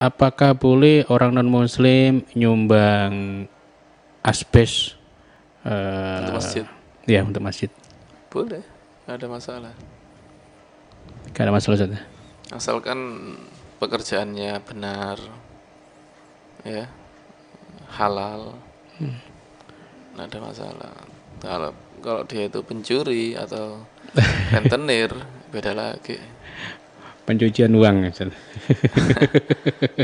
apakah boleh orang non-muslim nyumbang asbes Untuk masjid ya untuk masjid? boleh, nggak ada masalah. Gak ada masalah Ustaz. Asalkan pekerjaannya benar, ya, halal, nggak ada masalah. Kalau kalau dia itu pencuri atau rentenir, beda lagi. Pencucian uang Ustaz.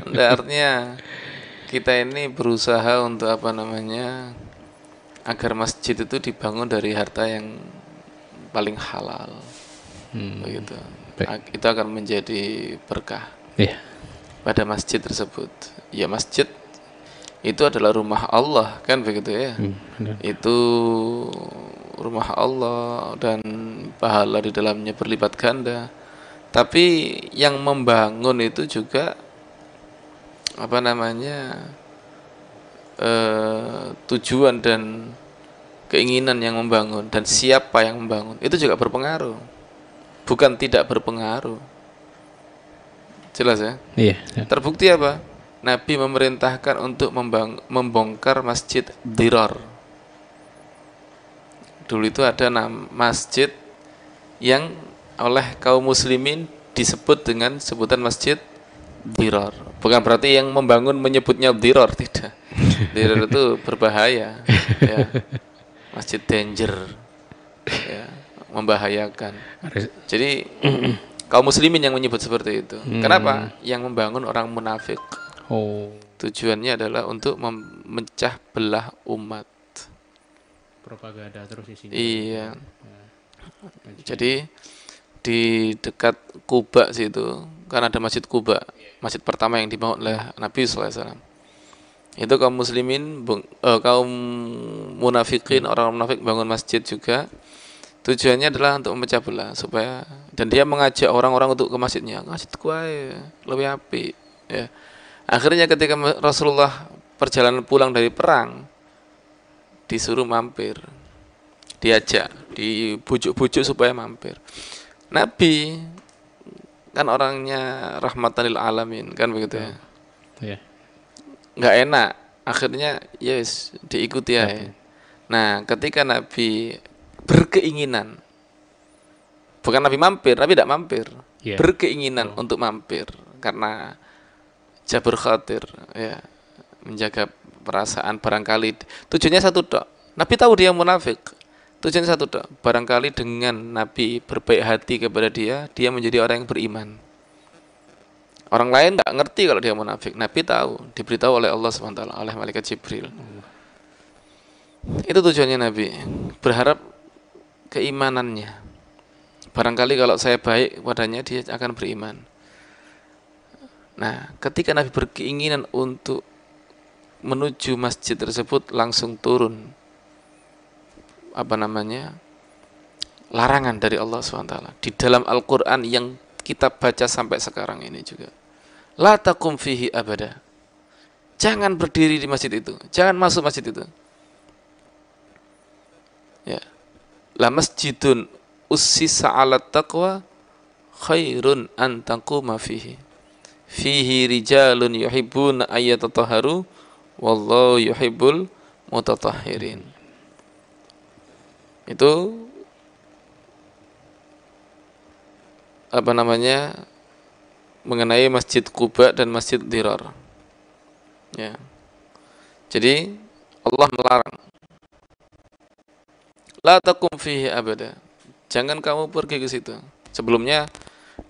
Nggak, artinya kita ini berusaha untuk apa namanya, agar masjid itu dibangun dari harta yang paling halal, begitu. Baik. Itu akan menjadi berkah Iya. pada masjid tersebut. Ya, masjid itu adalah rumah Allah, kan begitu ya. Benar. Itu rumah Allah dan pahala di dalamnya berlipat ganda. Tapi yang membangun itu juga apa namanya, tujuan dan keinginan yang membangun dan siapa yang membangun itu juga berpengaruh, bukan tidak berpengaruh. Jelas ya? Iya. Terbukti apa? Nabi memerintahkan untuk membongkar masjid Dirar. Dulu itu ada masjid yang oleh kaum muslimin disebut dengan sebutan masjid Dirar. Bukan berarti yang membangun menyebutnya Dirar, tidak. Dirar itu berbahaya, ya. Masjid danger, ya, membahayakan. Jadi kaum muslimin yang menyebut seperti itu. Kenapa? Yang membangun orang munafik. Oh, Tujuannya adalah untuk memecah belah umat. propaganda terus isinya. Iya. Jadi di dekat Kuba situ kan ada Masjid Kuba, masjid pertama yang dibangun oleh Nabi SAW. Itu kaum muslimin, kaum munafikin, orang munafik bangun masjid juga. Tujuannya adalah untuk memecah belah supaya, dan dia mengajak orang-orang untuk ke masjidnya. Masjidku ae lebih apik, ya. Akhirnya ketika Rasulullah perjalanan pulang dari perang, disuruh mampir, diajak, dibujuk-bujuk supaya mampir. Nabi kan orangnya rahmatan lil alamin, kan begitu ya. Iya. Nggak enak, akhirnya yes diikuti ya. Nah, ketika Nabi berkeinginan, bukan Nabi mampir, Nabi tidak mampir, Yeah. berkeinginan untuk mampir karena jabr khatir, ya, menjaga perasaan. Barangkali tujuannya satu dok, Nabi tahu dia munafik, tujuannya satu dok, barangkali dengan Nabi berbaik hati kepada dia menjadi orang yang beriman. Orang lain nggak ngerti kalau dia munafik, Nabi tahu, diberitahu oleh Allah SWT, oleh malaikat Jibril. Itu tujuannya Nabi, berharap keimanannya. Barangkali kalau saya baik padanya, dia akan beriman. Nah, ketika Nabi berkeinginan untuk menuju masjid tersebut, langsung turun apa namanya, larangan dari Allah SWT di dalam Al-Quran yang kita baca sampai sekarang ini juga. La taqum fihi abada. Jangan berdiri di masjid itu, jangan masuk masjid itu. Ya. La masjidun ussisa 'ala taqwa khairun an taquma fihi. Fihi rijalun yuhibbuna ayyatatahharu wallahu yuhibbul mutatahhirin. Itu apa namanya, mengenai Masjid Quba dan Masjid Dirar. Ya. Jadi Allah melarang. La taqum fihi abada. Jangan kamu pergi ke situ. Sebelumnya,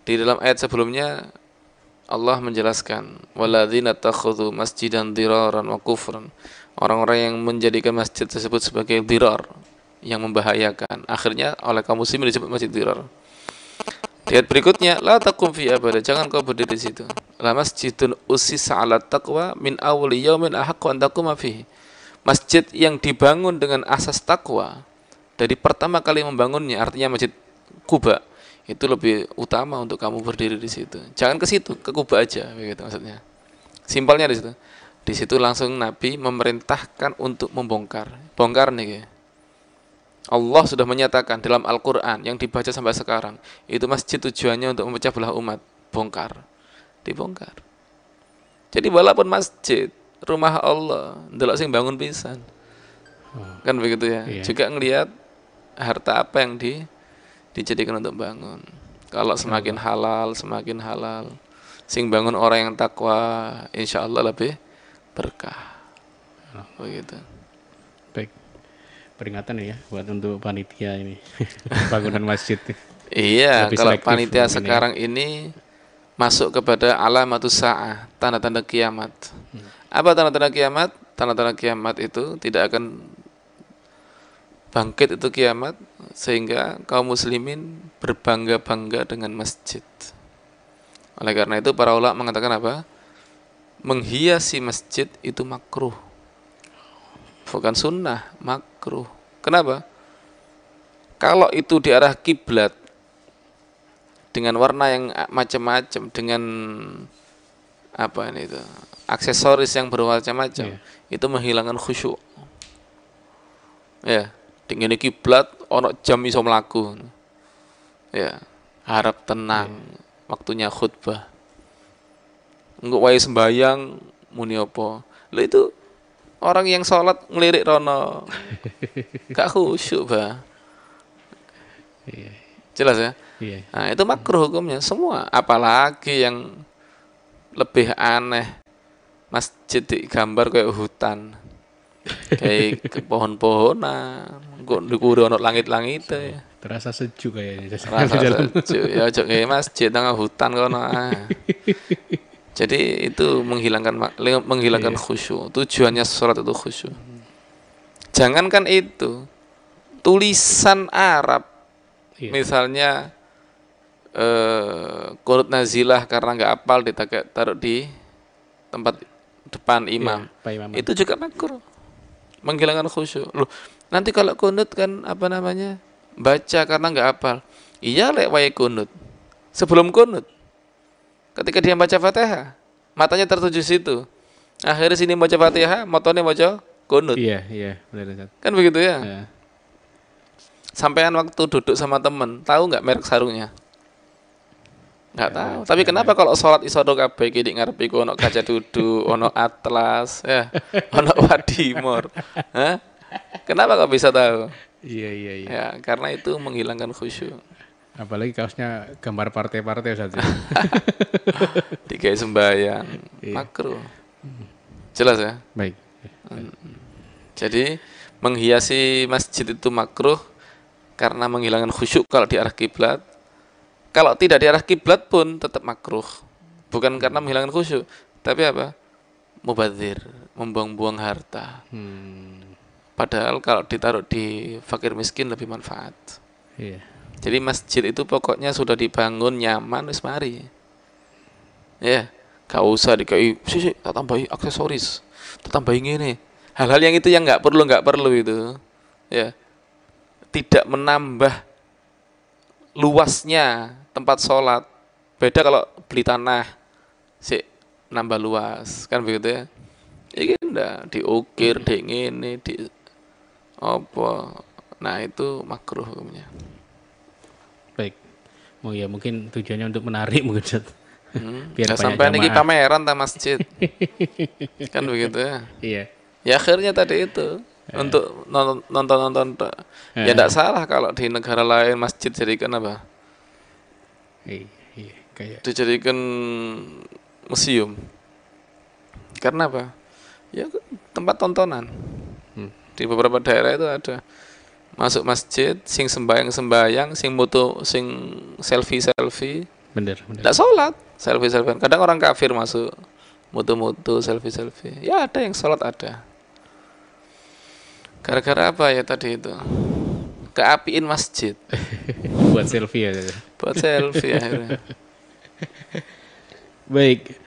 di dalam ayat sebelumnya Allah menjelaskan, walladzina takhudhu masjidan diraran wa kufran. Orang-orang yang menjadikan masjid tersebut sebagai dirar, yang membahayakan. Akhirnya oleh kaum muslimin disebut masjid dirar. Di ayat berikutnya, la taqum fi abada, jangan kau berdiri di situ. La masjidun ussisa 'ala taqwa min awwali yaumin ahaqqu an taquma fihi. Masjid yang dibangun dengan asas takwa dari pertama kali membangunnya, artinya Masjid Kuba, itu lebih utama untuk kamu berdiri di situ. Jangan ke situ, ke Kuba aja, begitu maksudnya. Simpelnya di situ. Di situ langsung Nabi memerintahkan untuk membongkar. Bongkar nih. Allah sudah menyatakan dalam Al-Quran yang dibaca sampai sekarang, itu masjid tujuannya untuk memecah belah umat. Bongkar, dibongkar. Jadi walaupun masjid, rumah Allah, ndelok sing bangun pisan. Kan begitu ya. Iya. Juga ngelihat harta apa yang dijadikan untuk bangun. Kalau semakin halal, sing bangun orang yang takwa, insya Allah lebih berkah. Begitu. Baik. Peringatan ya buat untuk panitia ini. Bangunan masjid. Iya, Lebih kalau selektif panitia mungkin ya. sekarang ini masuk kepada alamatus sa'ah, tanda-tanda kiamat. Apa tanda-tanda kiamat? Tanda-tanda kiamat itu tidak akan bangkit itu kiamat sehingga kaum muslimin berbangga-bangga dengan masjid. Oleh karena itu para ulama mengatakan apa? Menghiasi masjid itu makruh. Bukan sunnah, makruh. Kenapa? Kalau itu di arah kiblat dengan warna yang macam-macam, dengan apa ini itu, aksesoris yang bermacam-macam, itu menghilangkan khusyuk. Ya, dengan kiblat ono jam iso mlaku. Ya, harap tenang, waktunya khutbah. Engko wae sembayang muni apa? Lha itu orang yang sholat ngelirik rono. Gak khusyuk, Bah. Iya. Jelas ya? Iya. Nah, itu makruh hukumnya semua, apalagi yang lebih aneh. Masjid digambar kayak hutan. Kayak pohon-pohonan, kok dikuri ono langit-langit ya. Terasa sejuk kayaknya. Rasa sejuk ya, ojo kayak masjid tengah hutan kono. Jadi itu menghilangkan khusyuk. Tujuannya sholat itu khusyuk. Jangankan itu, tulisan Arab, misalnya qunut nazilah karena nggak hafal taruh di tempat depan imam, itu juga makruh, menghilangkan khusyuk. Loh, nanti kalau qunut kan apa namanya, baca karena nggak hafal. Iya lek wae qunut. Sebelum qunut, ketika dia baca Fatihah, matanya tertuju situ. Akhirnya sini baca Fatihah, motone baca qunut. Iya, benar. Kan begitu ya? Sampean waktu duduk sama temen, tahu nggak merek sarungnya? Nggak tahu. Tapi kenapa kalau sholat iso do kabeh iki dik ngarepe iku ono kaca duduk, ono atlas, ya, ono wadimor. Hah? Kenapa kok bisa tahu? Iya. Ya, karena itu menghilangkan khusyuk. Apalagi kaosnya gambar partai-partai saja. Dikai sembahyang, makruh. Jelas ya? Baik. Jadi menghiasi masjid itu makruh karena menghilangkan khusyuk kalau di arah kiblat. Kalau tidak di arah kiblat pun tetap makruh. Bukan karena menghilangkan khusyuk, tapi apa? Mubadzir, membuang-buang harta. Padahal kalau ditaruh di fakir miskin lebih manfaat. Iya. Jadi masjid itu pokoknya sudah dibangun nyaman wis mari. Ya, gak usah dikai sih tak tambahi aksesoris, tak tambahi ngene. Hal-hal yang itu yang nggak perlu itu. Ya. Tidak menambah luasnya tempat sholat. Beda kalau beli tanah sih nambah luas, kan begitu ya. Ini ndak diukir, di ngene, di apa. Nah, itu makruh hukumnya. Baik. Oh ya, mungkin tujuannya untuk menarik mungkin. Biar sampai niki pameran ta masjid. Kan begitu ya. Iya. Ya akhirnya tadi itu untuk nonton. Ya tidak salah kalau di negara lain masjid jadikan apa? Iya, kayak dijadikan museum. Karena apa? Ya tempat tontonan. Di beberapa daerah itu ada. Masuk masjid, sing sembayang, sing moto, sing selfie. Bener. Tidak sholat, selfie. Kadang orang kafir masuk, moto, selfie. Ya ada yang sholat ada. Gara-gara apa ya tadi itu? Keapiin masjid. Buat selfie ya. Buat selfie akhirnya. Baik.